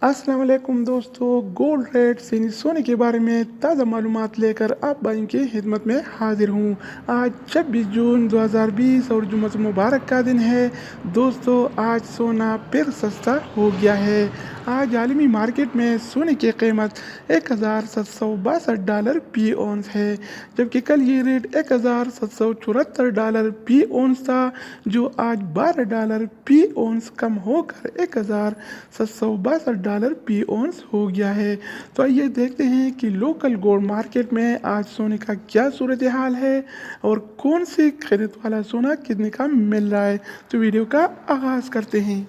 अस्सलाम वालेकुम दोस्तों, गोल्ड रेट्स यानी सोने के बारे में ताज़ा मालूमात लेकर आप भाई की खिदमत में हाजिर हूँ। आज 26 जून 2020 और जुम्मत मुबारक का दिन है। दोस्तों, आज सोना फिर सस्ता हो गया है। आज आलमी मार्केट में सोने की कीमत $1762 फी औंस है, जबकि कल ये रेट $1774 फी औंस था, जो आज $12 फी औंस कम होकर $1762 फी औंस हो गया है। तो आइए देखते हैं कि लोकल गोल्ड मार्केट में आज सोने का क्या सूरत हाल है और कौन सी खरीद वाला सोना कितने का मिल रहा है। तो वीडियो का आगाज़ करते हैं।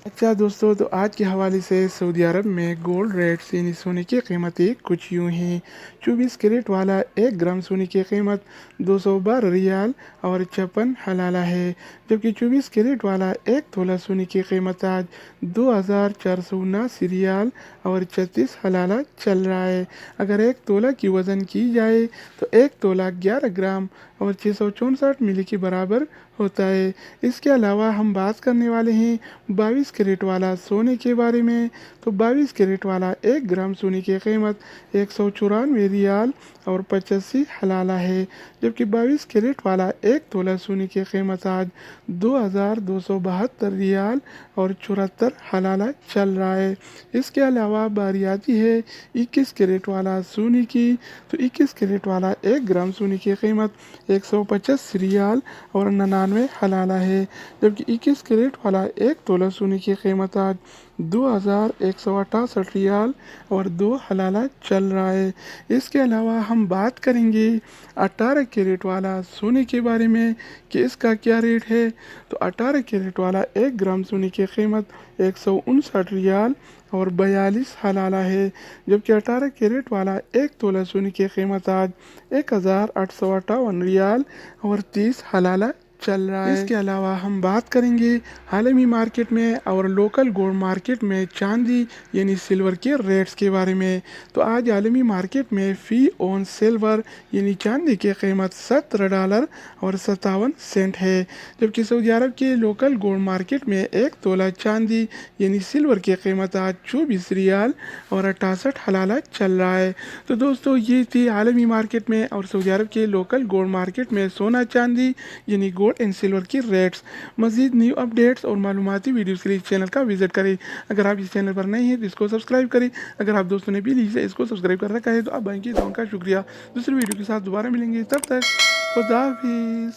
अच्छा दोस्तों, तो आज के हवाले से सऊदी अरब में गोल्ड रेट्स यानी सोने की कीमतें कुछ यूँ हैं। 24 कैरेट वाला 1 ग्राम सोने की कीमत 212 रियाल और 56 हलाला है, जबकि 24 कैरेट वाला 1 तोला सोने की कीमत आज 2479 रियाल और 36 हलाला चल रहा है। अगर 1 तोला की वज़न की जाए तो 1 तोला 11 ग्राम और 664 मिली के बराबर होता है। इसके अलावा हम बात करने वाले हैं 22 कैरेट वाला सोने के बारे में। तो 22 कैरेट वाला 1 ग्राम सोने की कीमत 194 रियाल और 85 हलाला है, जबकि 22 कैरेट वाला 1 तोला सोने की कीमत आज 2272 रियाल और 74 हलाला चल रहा है। इसके अलावा बारी आती है 21 कैरेट वाला सोने की। तो 21 कैरेट वाला 1 ग्राम सोने की कीमत 150 रियाल और 99 हलाला है, जबकि 21 कैरेट वाला 1 तोला सोने की कीमत आज 2168 रियाल और 2 हलाला चल रहा है। इसके अलावा हम बात करेंगे 18 कैरेट वाला सोने के बारे में कि इसका क्या रेट है। तो 18 कैरेट वाला 1 ग्राम सोने की कीमत 159 रियाल और 42 हलाला है, जबकि 18 कैरेट वाला 1 तोला सोने की कीमत आज 1858 रियाल और 30 हलाला चल रहा है। इसके अलावा हम बात करेंगे आलमी मार्केट में और लोकल गोल्ड मार्केट में चांदी यानी सिल्वर के रेट्स के बारे में। तो आज आलमी मार्केट में फ़ी ऑन सिल्वर यानी चांदी की कीमत $17 और 57 सेंट है, जबकि सऊदी अरब के लोकल गोल्ड मार्केट में 1 तोला चांदी यानी सिल्वर की कीमत आज 24 रियाल और 68 हलाला चल रहा है। तो दोस्तों, ये थी आलमी मार्केट में और सऊदी अरब के लोकल गोल्ड मार्केट में सोना चांदी यानी गोल्ड एंड सिल्वर की रेट्स। मज़ीद न्यू अपडेट्स और मालूमाती वीडियोज़ के लिए चैनल का विजिट करें। अगर आप इस चैनल पर नए हैं तो इसको सब्सक्राइब करें। अगर आप दोस्तों ने भी इसको सब्सक्राइब कर रखा है तो आप भाई की दुआ का शुक्रिया। दूसरी वीडियो के साथ दोबारा मिलेंगे, तब तक खुदा हाफिज़।